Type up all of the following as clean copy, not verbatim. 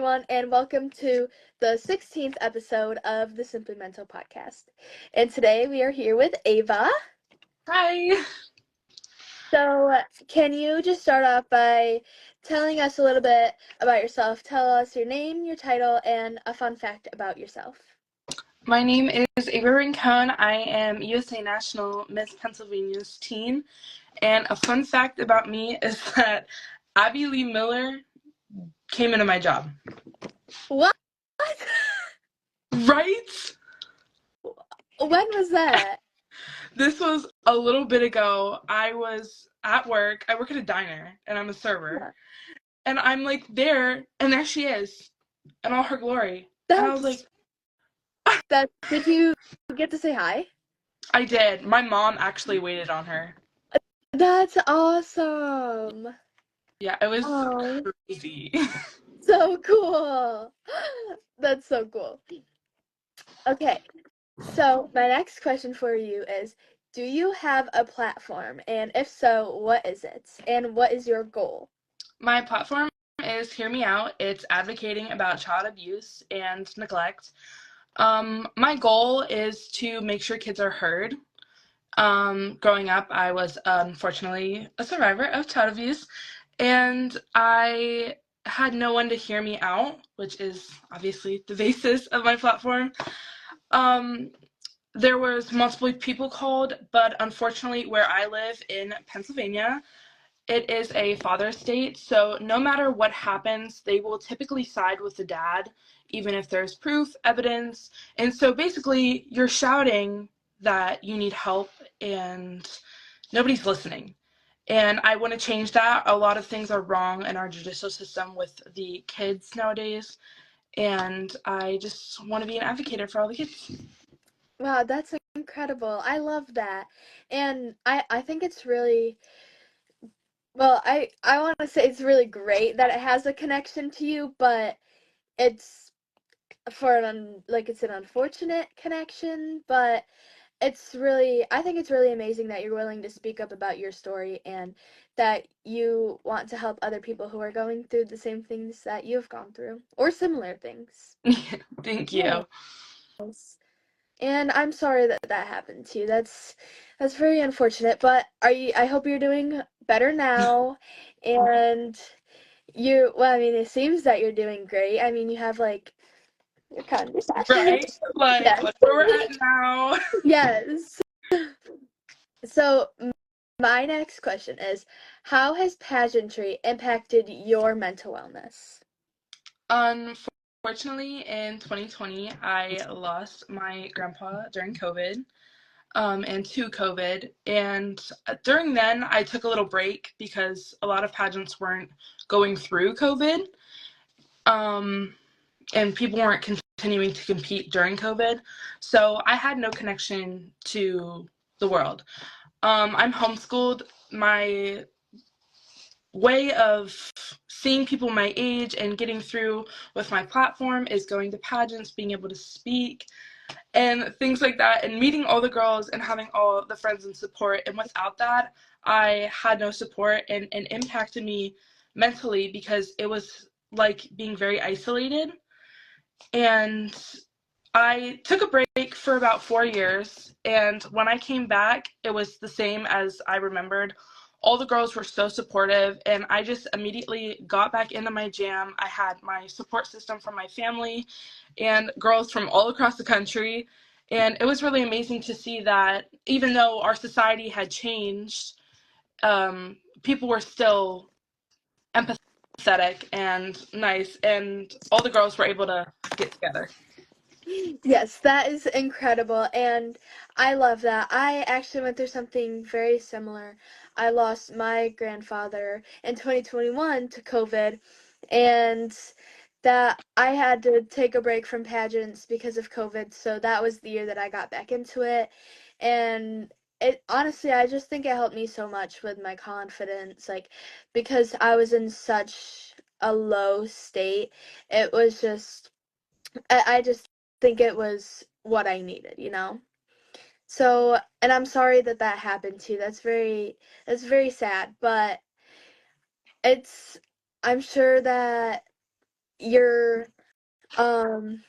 everyone, and welcome to the 16th episode of the Simply Mental podcast. And today we are here with Ava. Hi. So, can you just start off by telling us a little bit about yourself? Tell us your name, your title, and a fun fact about yourself. My name is Ava Rincon. I am USA National Miss Pennsylvania's teen. And a fun fact about me is that Abby Lee Miller came into my job. What? Right? When was that? This was a little bit ago. I was at work. I work at a diner, and I'm a server. And I'm like there, and there she is, in all her glory. And I was like, Did you get to say hi? I did. My mom actually waited on her. That's awesome. Yeah, it was Oh, crazy. so cool. That's so cool. Okay, so my next question for you is, do you have a platform? And if so, what is it? And what is your goal? My platform is Hear Me Out. It's advocating about child abuse and neglect. My goal is to make sure kids are heard. Growing up, I was unfortunately a survivor of child abuse, and I had no one to hear me out, which is obviously the basis of my platform. There was multiple people called, but unfortunately, where I live in Pennsylvania, it is a father state, so no matter what happens, they will typically side with the dad, even if there's proof, evidence. And so basically, you're shouting that you need help and nobody's listening. And I want to change that. A lot of things are wrong in our judicial system with the kids nowadays. And I just want to be an advocate for all the kids. Wow, that's incredible. I love that. And I think it's really, well, I want to say it's really great that it has a connection to you, but it's it's an unfortunate connection, but I think it's really amazing that you're willing to speak up about your story and that you want to help other people who are going through the same things that you've gone through or similar things. Thank you. Yes. And I'm sorry that that happened to you. That's very unfortunate, but I hope you're doing better now and well, I mean, it seems that you're doing great. I mean, you have like your conversation. Right? Like, Yes. look where we're at now. Yes. So, my next question is, how has pageantry impacted your mental wellness? Unfortunately, in 2020, I lost my grandpa during COVID, and to COVID. And during then, I took a little break because a lot of pageants weren't going through COVID, and people weren't continuing to compete during COVID. So I had no connection to the world. I'm homeschooled. My way of seeing people my age and getting through with my platform is going to pageants, being able to speak, and things like that, and meeting all the girls and having all the friends and support. And without that, I had no support, and it impacted me mentally because it was like being very isolated. And I took a break for about 4 years, and when I came back, it was the same as I remembered. All the girls were so supportive, and I just immediately got back into my jam. I had my support system from my family and girls from all across the country, and it was really amazing to see that even though our society had changed, people were still empathetic and nice, and all the girls were able to get together. Yes, that is incredible, and I love that. I actually went through something very similar. I lost my grandfather in 2021 to COVID, and that I had to take a break from pageants because of COVID, so that was the year that I got back into it. And it honestly, I just think it helped me so much with my confidence, like because I was in such a low state. It was just I just think it was what I needed, you know? So, and I'm sorry that that happened to you. That's very sad, but it's, I'm sure that you're um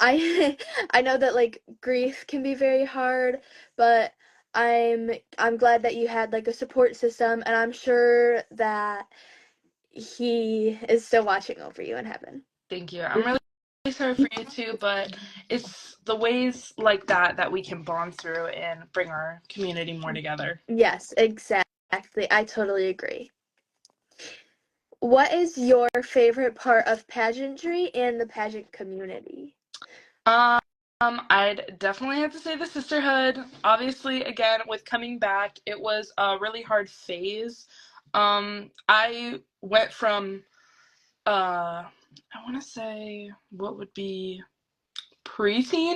I I know that like grief can be very hard, but I'm I'm glad that you had like a support system, and I'm sure that he is still watching over you in heaven. Thank you. I'm really sorry for you too, but it's the ways like that that we can bond through and bring our community more together. Yes, exactly. I totally agree. What is your favorite part of pageantry and the pageant community? Um, I'd definitely have to say the sisterhood. Obviously, again, with coming back, it was a really hard phase. I went from I want to say what would be preteen.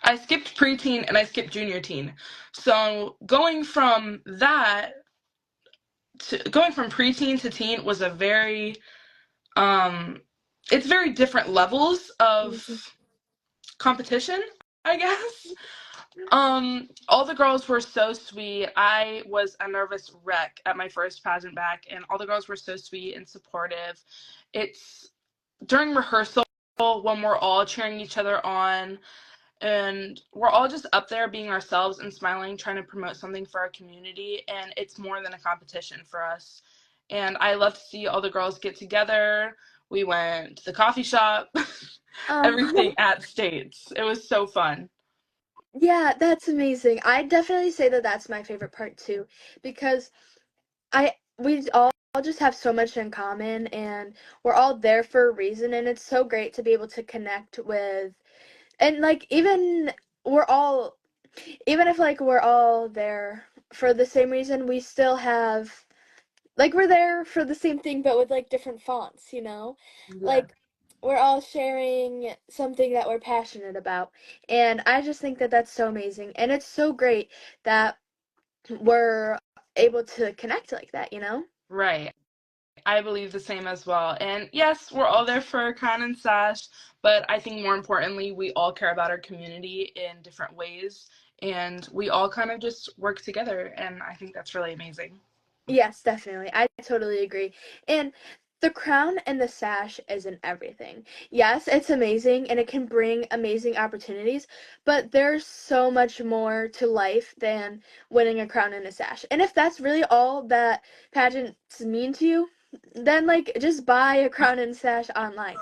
I skipped preteen and I skipped junior teen. So going from preteen to teen was a very um it's very different levels of Mhm. competition, I guess. All the girls were so sweet. I was a nervous wreck at my first pageant back, and all the girls were so sweet and supportive. It's during rehearsal when we're all cheering each other on, and we're all just up there being ourselves and smiling, trying to promote something for our community, and it's more than a competition for us. And I love to see all the girls get together. We went to the coffee shop, everything Um, at States. It was so fun. yeah, that's amazing. I definitely say that that's my favorite part too, because I we all just have so much in common, and we're all there for a reason, and it's so great to be able to connect with, and like we're all even if like we're all there for the same reason, we still have like we're there for the same thing but with like different fonts, you know? Yeah. Like we're all sharing something that we're passionate about. And I just think that that's so amazing. And it's so great that we're able to connect like that, you know? Right. I believe the same as well. And yes, we're all there for crown and sash, but I think more importantly, we all care about our community in different ways, and we all kind of just work together, and I think that's really amazing. Yes, definitely. I totally agree. And the crown and the sash isn't everything. Yes, it's amazing and it can bring amazing opportunities, but there's so much more to life than winning a crown and a sash. And if that's really all that pageants mean to you, then like just buy a crown and sash online.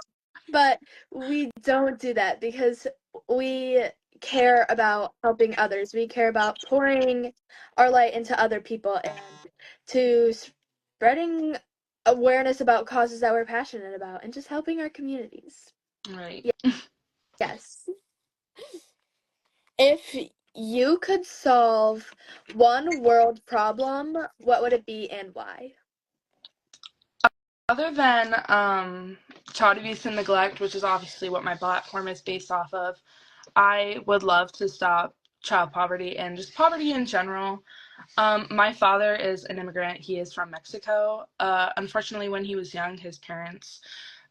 But we don't do that because we care about helping others. We care about pouring our light into other people and to spreading awareness about causes that we're passionate about and just helping our communities. Right. Yes. If you could solve one world problem, what would it be and why? Other than child abuse and neglect, which is obviously what my platform is based off of, I would love to stop child poverty and just poverty in general. My father is an immigrant. He is from Mexico. Unfortunately, when he was young, his parents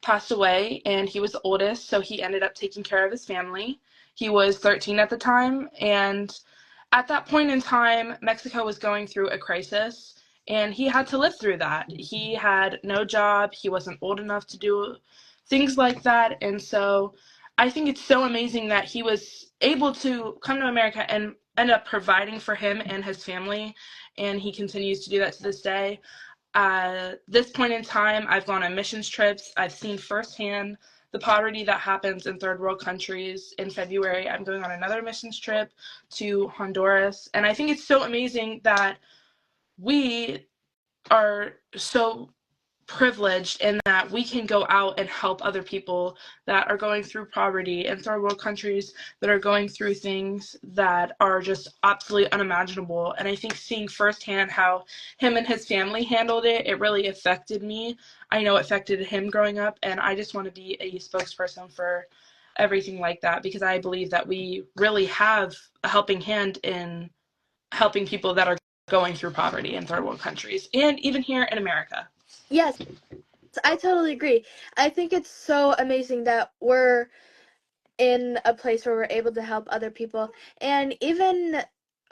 passed away, and he was the oldest, so he ended up taking care of his family. He was 13 at the time, and at that point in time, Mexico was going through a crisis, and he had to live through that. He had no job, he wasn't old enough to do things like that, and so I think it's so amazing that he was able to come to America and end up providing for him and his family, and he continues to do that to this day. At this point in time, I've gone on missions trips. I've seen firsthand the poverty that happens in third world countries. In February, I'm going on another missions trip to Honduras. And I think it's so amazing that we are so privileged in that we can go out and help other people that are going through poverty in third world countries, that are going through things that are just absolutely unimaginable. And I think seeing firsthand how him and his family handled it, it really affected me. I know it affected him growing up, and I just want to be a spokesperson for everything like that, because I believe that we really have a helping hand in helping people that are going through poverty in third world countries and even here in America. Yes, I totally agree. I think it's so amazing that we're in a place where we're able to help other people. And even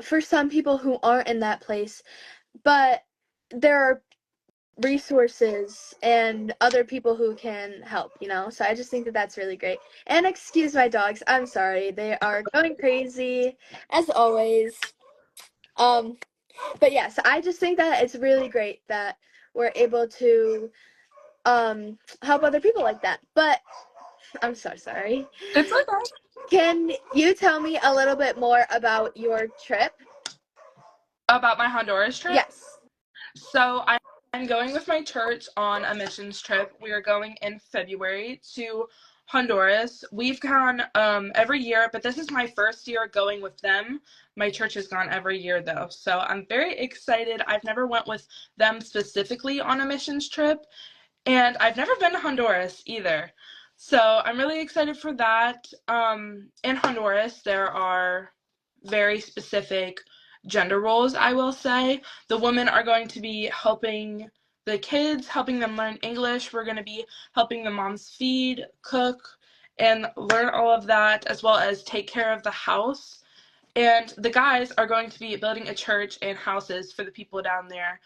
for some people who aren't in that place, but there are resources and other people who can help, you know? So I just think that that's really great. And excuse my dogs, I'm sorry. They are going crazy as always. Um, but yes, I just think that it's really great that we're able to help other people like that. But I'm so sorry. It's okay. Can you tell me a little bit more about your trip? About my Honduras trip. Yes. So I'm going with my church on a missions trip. We are going in February to Honduras. We've gone every year, but this is my first year going with them. My church has gone every year though, so I'm very excited. I've never went with them specifically on a missions trip, and I've never been to Honduras either. So I'm really excited for that. In Honduras, there are very specific gender roles, I will say. The women are going to be helping the kids, helping them learn English. We're going to be helping the moms feed, cook, and learn all of that, as well as take care of the house. And the guys are going to be building a church and houses for the people down there.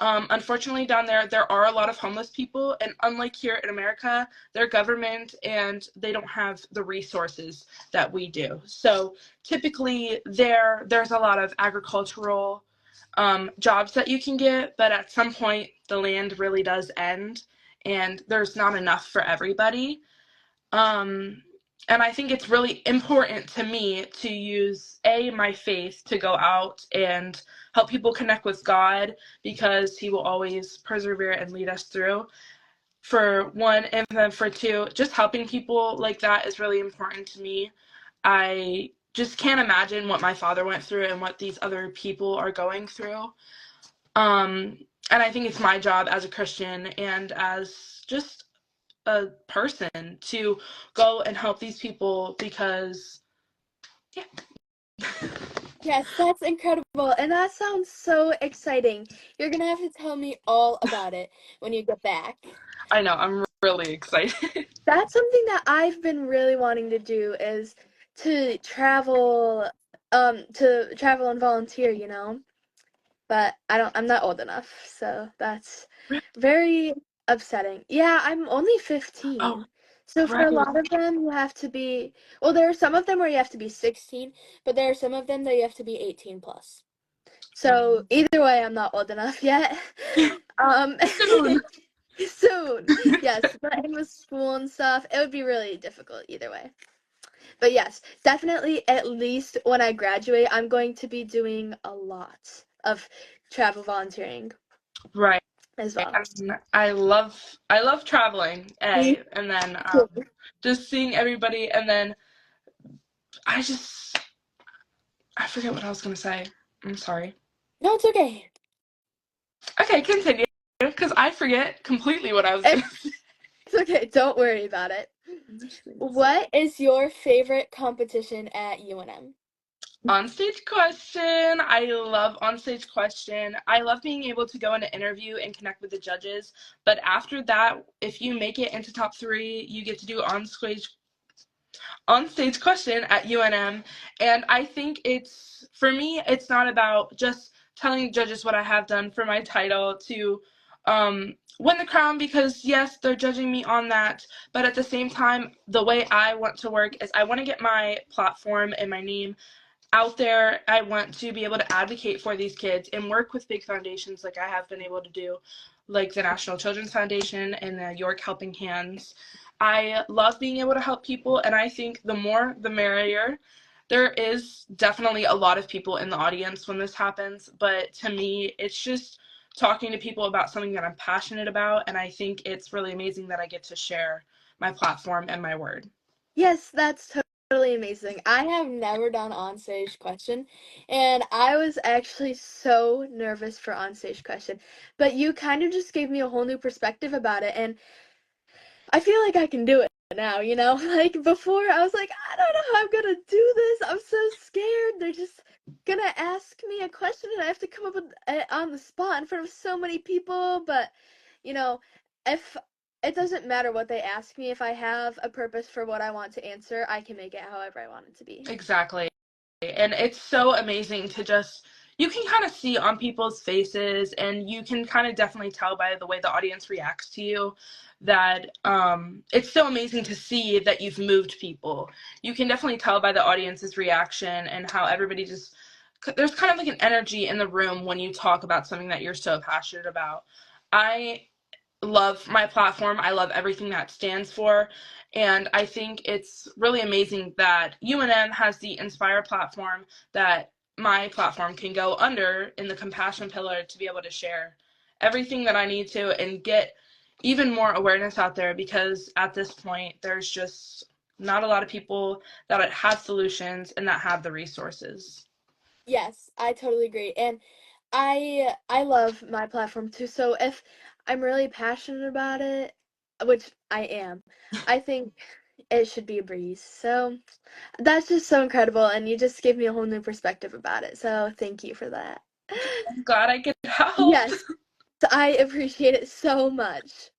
Unfortunately, down there are a lot of homeless people, and unlike here in America, their government and they don't have the resources that we do. So typically, there's a lot of agricultural jobs that you can get, but at some point, the land really does end, and there's not enough for everybody. Um, and I think it's really important to me to use my faith to go out and help people connect with God, because He will always persevere and lead us through. For one, and then for two, just helping people like that is really important to me. I just can't imagine what my father went through and what these other people are going through. Um, and I think it's my job as a Christian and as just a person to go and help these people, because yeah. Yes, that's incredible. And that sounds so exciting. You're gonna have to tell me all about it when you get back. I know, I'm really excited. That's something that I've been really wanting to do is to travel and volunteer, you know? But I'm not old enough, so that's very upsetting. Yeah, I'm only Oh, 15. So for a right. lot of them, you have to be, well, there are some of them where you have to be 16, but there are some of them that you have to be 18 plus. So either way, I'm not old enough yet. Um, Soon. soon. Yes, but in with school and stuff, it would be really difficult either way. But yes, definitely at least when I graduate, I'm going to be doing a lot of travel volunteering Right. as well. And I love traveling, Me and then too. just seeing everybody, and then I just I forget what I was gonna say. I'm sorry. No, it's okay. Okay, continue, because I forget completely what I was gonna say. It's okay. Don't worry about it. What is your favorite competition at UNM? On-stage question. I love on-stage question. I love being able to go in an interview and connect with the judges. But after that, if you make it into top 3, you get to do on-stage question at UNM. And I think for me, it's not about just telling judges what I have done for my title to win the crown, because yes, they're judging me on that. But at the same time, the way I want to work is I want to get my platform and my name out there. I want to be able to advocate for these kids and work with big foundations like I have been able to do, like the National Children's Foundation and the York Helping Hands. I love being able to help people, and I think the more the merrier. There is definitely a lot of people in the audience when this happens, but to me, it's just talking to people about something that I'm passionate about, and I think it's really amazing that I get to share my platform and my word. Yes, that's totally amazing. I have never done on-stage question, and I was actually so nervous for on-stage question. But you kind of just gave me a whole new perspective about it, and I feel like I can do it now, you know? Like before, I was like, I don't know how I'm gonna do this. I'm so scared. They're just gonna ask me a question and I have to come up with it on the spot in front of so many people. But, you know, if it doesn't matter what they ask me, if I have a purpose for what I want to answer, I can make it however I want it to be. Exactly. And it's so amazing to just, you can kind of see on people's faces, and you can kind of definitely tell by the way the audience reacts to you that it's so amazing to see that you've moved people. You can definitely tell by the audience's reaction and how everybody just, there's kind of like an energy in the room when you talk about something that you're so passionate about. I love my platform. I love everything that stands for. And I think it's really amazing that UNM has the Inspire platform that my platform can go under in the compassion pillar to be able to share everything that I need to and get even more awareness out there, because at this point there's just not a lot of people that have solutions and that have the resources. Yes, I totally agree. And I love my platform too. So if I'm really passionate about it, which I am, I think it should be a breeze. So that's just so incredible, and you just gave me a whole new perspective about it. So thank you for that. I'm glad I could help. Yes, I appreciate it so much.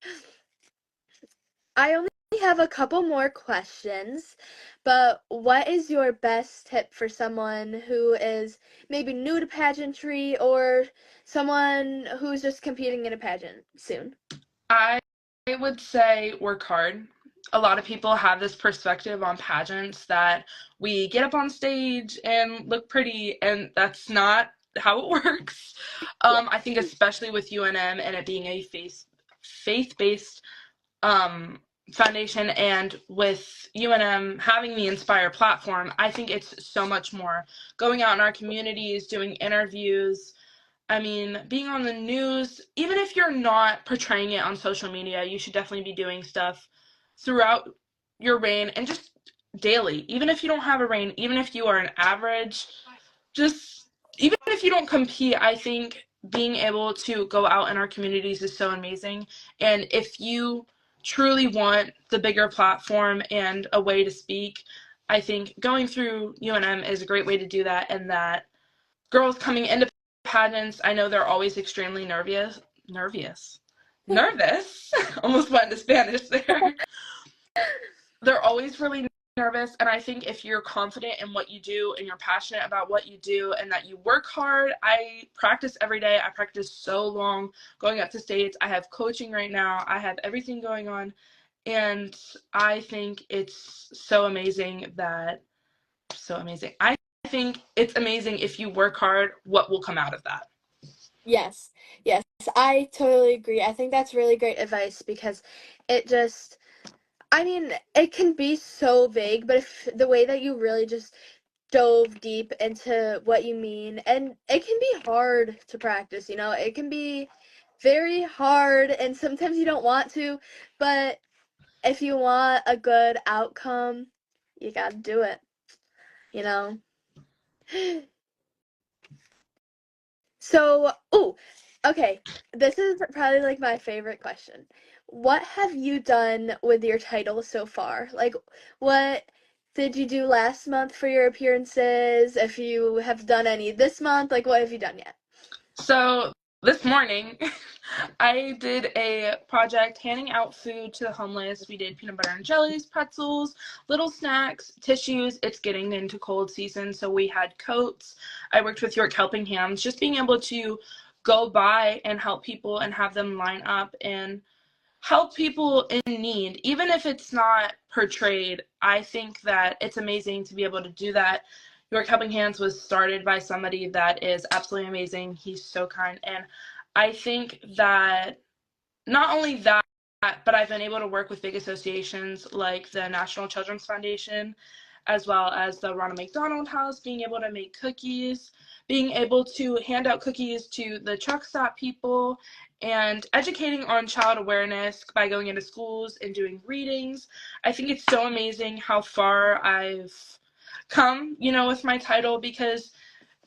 I only have a couple more questions, but what is your best tip for someone who is maybe new to pageantry or someone who's just competing in a pageant soon? I would say work hard. A lot of people have this perspective on pageants that we get up on stage and look pretty, and that's not how it works. Yeah. I think especially with UNM and it being a faith-based um, foundation, and with UNM having the Inspire platform, I think it's so much more. Going out in our communities, doing interviews, I mean, being on the news, even if you're not portraying it on social media, you should definitely be doing stuff throughout your reign and just daily. Even if you don't have a reign, even if you are an average, just even if you don't compete, I think being able to go out in our communities is so amazing. And if you truly want the bigger platform and a way to speak, I think going through UNM is a great way to do that, and that girls coming into pageants, I know they're always extremely nervous. Almost went into Spanish there. They're always really nervous, and I think if you're confident in what you do and you're passionate about what you do and that you work hard, I practice every day. I practice so long going up to states. I have coaching right now. I have everything going on, and I think it's so amazing that so amazing. I think it's amazing if you work hard, what will come out of that. Yes, yes, I totally agree. I think that's really great advice because it just, I mean, it can be so vague, but if the way that you really just dove deep into what you mean, and it can be hard to practice, it can be very hard, and sometimes you don't want to, but if you want a good outcome, you gotta do it, you know? So, oh, okay. This is probably like my favorite question. What have you done with your title so far? Like, what did you do last month for your appearances? If you have done any this month, like, what have you done yet? So this morning, I did a project handing out food to the homeless. We did peanut butter and jellies, pretzels, little snacks, tissues. It's getting into cold season, so we had coats. I worked with York Helping Hands, just being able to go by and help people and have them line up and help people in need, even if it's not portrayed. I think that it's amazing to be able to do that. York Helping Hands was started by somebody that is absolutely amazing. He's so kind. And I think that not only that, but I've been able to work with big associations like the National Children's Foundation, as well as the Ronald McDonald House, being able to make cookies, being able to hand out cookies to the truck stop people, and educating on child awareness by going into schools and doing readings. I think it's so amazing how far I've come, with my title, because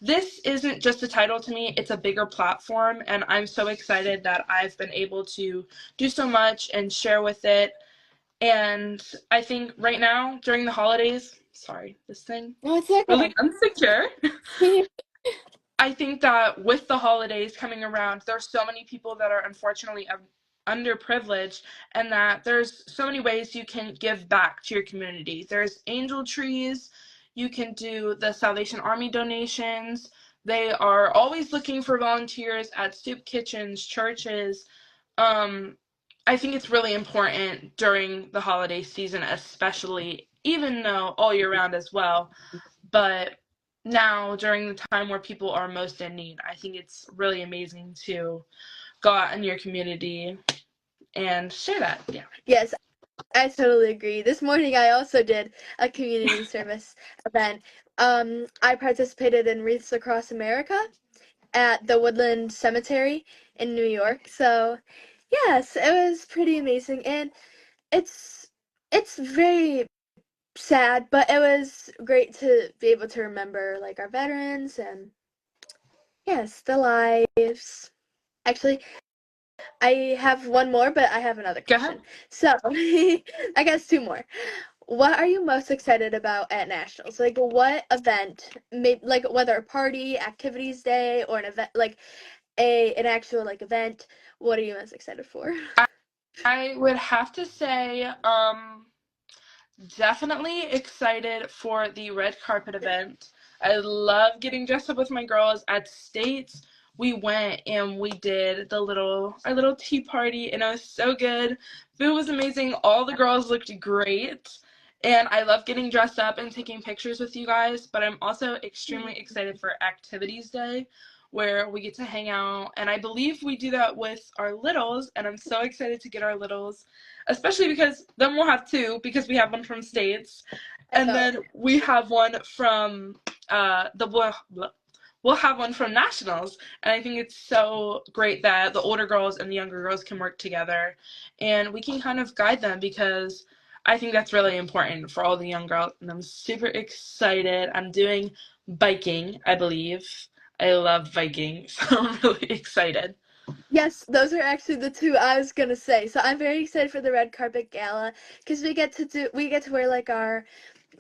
this isn't just a title to me, it's a bigger platform, and I'm so excited that I've been able to do so much and share with it. And I think right now, during the holidays, sorry, this thing No, it's really okay. insecure. I think that with the holidays coming around, there's so many people that are unfortunately underprivileged, and that there's so many ways you can give back to your community. There's angel trees, you can do the Salvation Army donations, They are always looking for volunteers at soup kitchens, churches. Um, I think it's really important during the holiday season, especially, even though all year round as well. But now, during the time where people are most in need, I think it's really amazing to go out in your community and share that. Yeah. Yes, I totally agree. This morning I also did a community service event. I participated in Wreaths Across America at the Woodland Cemetery in New York. So, yes, it was pretty amazing, and it's it's very sad, but it was great to be able to remember like our veterans and yes, the lives. Actually, I have one more, but I have another Go ahead. question. So, I guess two more. What are you most excited about at nationals? Like, what event, maybe like whether a party, activities day, or an event like an actual like event? What are you most excited for? I would have to say, definitely excited for the red carpet event. I love getting dressed up with my girls at States. We went and we did our little tea party and it was so good. Food was amazing. All the girls looked great. And I love getting dressed up and taking pictures with you guys, but I'm also extremely excited for Activities Day where we get to hang out and I believe we do that with our littles and I'm so excited to get our littles, especially because then we'll have two because we have one from States, I and know. then we have one from we'll have one from nationals, and I think it's so great that the older girls and the younger girls can work together, and we can kind of guide them because I think that's really important for all the young girls, and I'm super excited. I'm doing biking, I believe. I love Viking, so I'm really excited. Yes, those are actually the two I was gonna say. So I'm very excited for the red carpet gala because we get to wear like our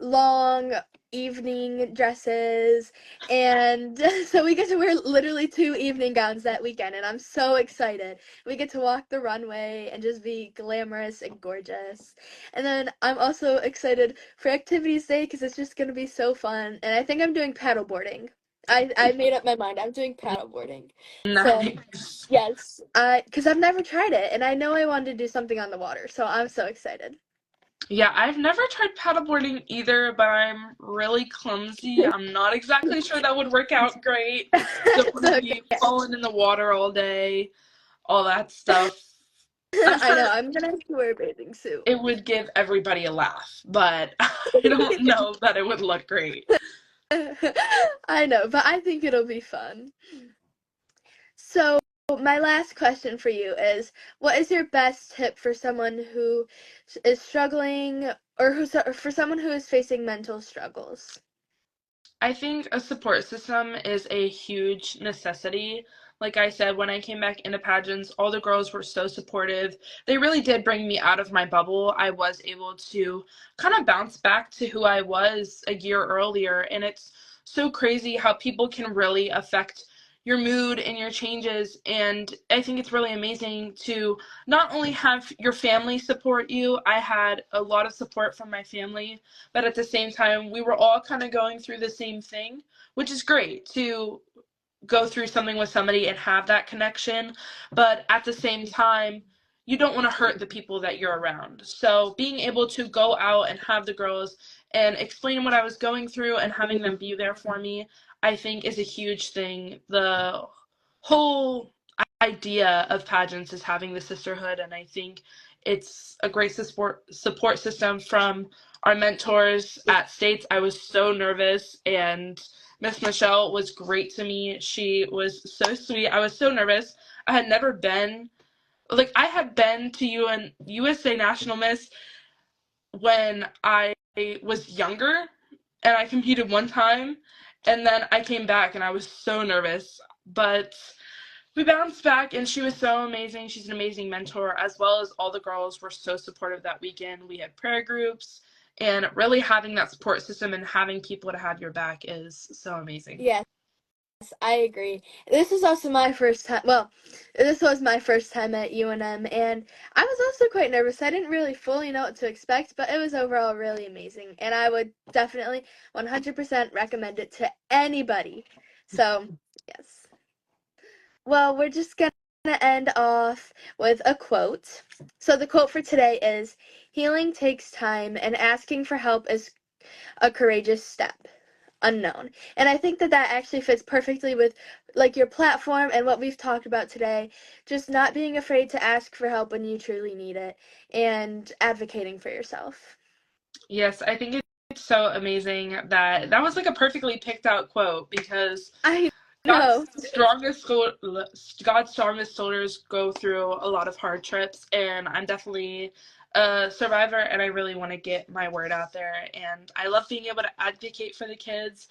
long evening dresses and so we get to wear literally two evening gowns that weekend and I'm so excited. We get to walk the runway and just be glamorous and gorgeous. And then I'm also excited for activities day because it's just gonna be so fun and I think I'm doing paddleboarding. I made up my mind. I'm doing paddleboarding. So Nice. yes, I because I've never tried it, and I know I wanted to do something on the water, so I'm so excited. Yeah, I've never tried paddleboarding either, but I'm really clumsy. I'm not exactly sure that would work out great. Don't It's want to be okay. falling in the water all day, all that stuff. I'm I know. sure I'm gonna have to wear a bathing suit. it would give everybody a laugh, but I don't know that it would look great. I know, but I think it'll be fun. So, my last question for you is, what is your best tip for someone who is struggling or for someone who is facing mental struggles? I think a support system is a huge necessity. Like I said, when I came back into pageants, all the girls were so supportive. They really did bring me out of my bubble. I was able to kind of bounce back to who I was a year earlier. And it's so crazy how people can really affect your mood and your changes. And I think it's really amazing to not only have your family support you, I had a lot of support from my family, but at the same time, we were all kind of going through the same thing, which is great to go through something with somebody and have that connection. But at the same time, you don't want to hurt the people that you're around. So being able to go out and have the girls and explain what I was going through and having them be there for me, I think is a huge thing. The whole idea of pageants is having the sisterhood, and I think it's a great support system from our mentors at States. I was so nervous, and Miss Michelle was great to me. She was so sweet. I was so nervous. I had never been I had been to USA National Miss when I was younger, and I competed one time, and then I came back and I was so nervous. But we bounced back and she was so amazing. She's an amazing mentor, as well as all the girls were so supportive that weekend. We had prayer groups, and really having that support system and having people to have your back is so amazing. Yes, I agree. This is also my first time. Well, this was my first time at UNM, and I was also quite nervous. I didn't really fully know what to expect, but it was overall really amazing, and I would definitely 100% recommend it to anybody So, yes. Well, we're just going to end off with a quote. So, the quote for today is: "Healing takes time, and asking for help is a courageous step." Unknown. And I think that that actually fits perfectly with like your platform and what we've talked about today. Just not being afraid to ask for help when you truly need it and advocating for yourself. Yes, I think it's so amazing that that was like a perfectly picked out quote because I God's know. strongest God's strongest soldiers go through a lot of hardships, and I'm definitely a survivor, and I really want to get my word out there. And I love being able to advocate for the kids.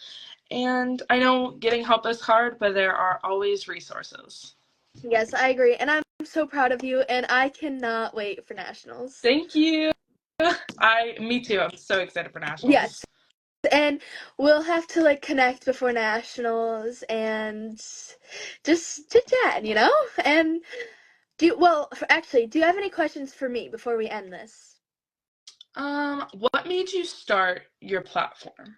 And I know getting help is hard, but there are always resources. Yes, I agree. And I'm so proud of you and I cannot wait for nationals. Thank you. Me too. I'm so excited for Yes. nationals. And we'll have to like connect before nationals and just chit chat, you know? And actually, do you have any questions for me before we end this? What made you start your platform?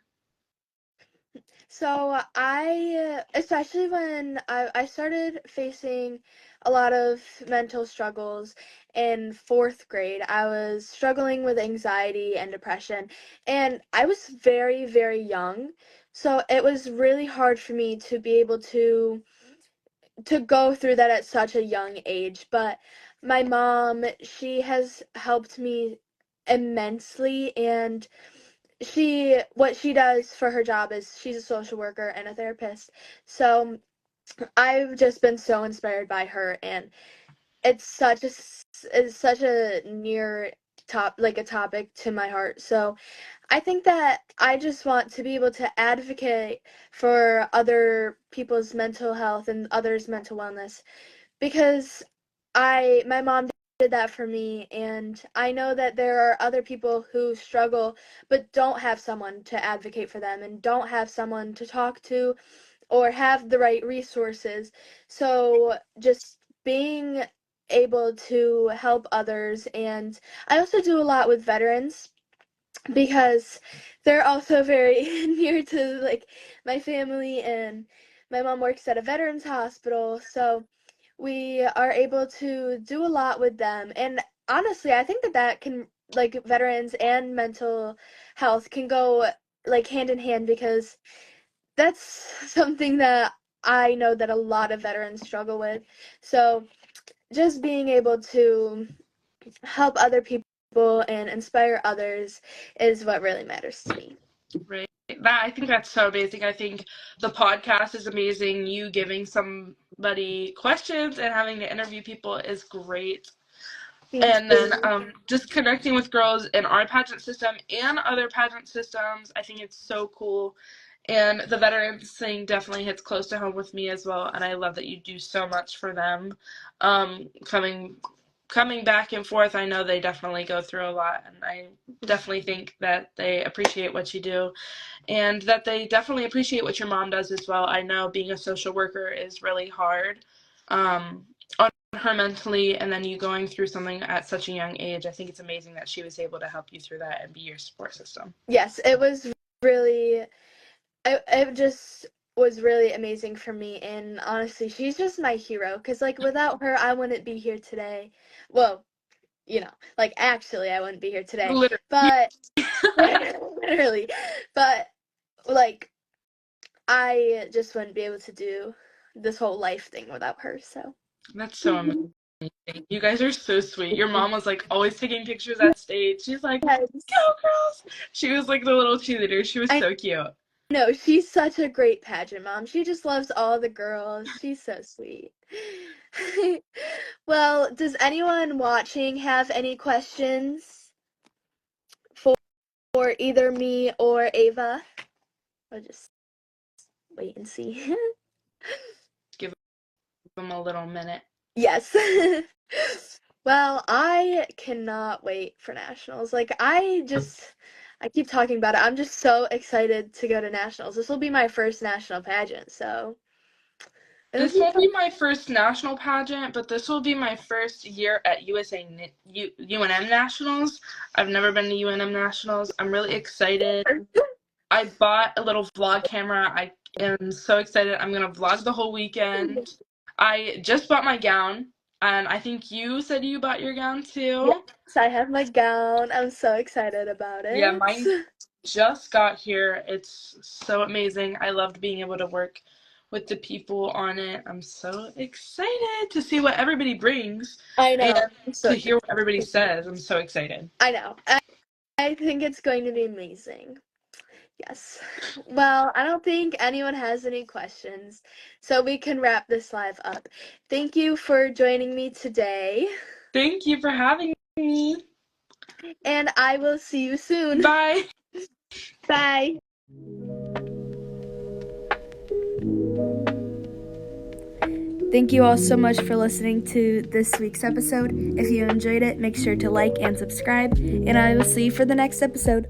So especially when I started facing a lot of mental struggles in fourth grade, I was struggling with anxiety and depression, and I was very, very young. So it was really hard for me to be able to go through that at such a young age. But my mom, she has helped me immensely, and what she does for her job is she's a social worker and a therapist. So I've just been so inspired by her, and it's such a near a topic to my heart. So I think that I just want to be able to advocate for other people's mental health and others' mental wellness because my mom did that for me, and I know that there are other people who struggle but don't have someone to advocate for them and don't have someone to talk to or have the right resources. So just being able to help others, and I also do a lot with veterans because they're also very near to like my family, and my mom works at a veterans hospital, so we are able to do a lot with them. And honestly, I think that that can like veterans and mental health can go like hand in hand because that's something that I know that a lot of veterans struggle with. So just being able to help other people and inspire others is what really matters to me. Right. I think that's so amazing. I think the podcast is amazing. You giving somebody questions and having to interview people is great. Thank And then you. just connecting with girls in our pageant system and other pageant systems, I think it's so cool. And the veterans thing definitely hits close to home with me as well. And I love that you do so much for them. Coming back and forth, I know they definitely go through a lot. And I definitely think that they appreciate what you do and that they definitely appreciate what your mom does as well. I know being a social worker is really hard on her mentally, and then you going through something at such a young age. I think it's amazing that she was able to help you through that and be your support system. Yes, it was really, it just was really amazing for me. And honestly, she's just my hero because, like, without her, I wouldn't be here today. Well, like, actually, I wouldn't be here today. Literally. But, literally, but, like, I just wouldn't be able to do this whole life thing without her, so. That's so amazing. You guys are so sweet. Your mom was like always taking pictures at stage. She's like, go Yes. girls. She was like the little cheerleader. She was I so cute. know, she's such a great pageant mom. She just loves all the girls. She's so sweet. Well, does anyone watching have any questions for either me or Ava? I'll just wait and see. Give them a little minute. Yes. Well, I cannot wait for nationals. Like, I keep talking about it. I'm just so excited to go to nationals. This will be my first national pageant, so it'll This be won't fun. be my first national pageant, but this will be my first year at UNM Nationals. I've never been to UNM Nationals. I'm really excited. I bought a little vlog camera. am so excited. I'm gonna vlog the whole weekend. I just bought my gown, and I think you said you bought your gown Yes, too. I have my gown. I'm so excited about Yeah, it. mine just got here. It's so amazing. I loved being able to work with the people on it. I'm so excited to see what everybody brings I and know. I'm so to hear excited. what everybody says. I'm so excited. I know. I think it's going to be amazing. Yes. Well, I don't think anyone has any questions, so we can wrap this live up. Thank you for joining me today, Thank you for having me. and I will see you soon. Bye. Bye. Thank you all so much for listening to this week's episode. If you enjoyed it, make sure to like and subscribe, and I will see you for the next episode.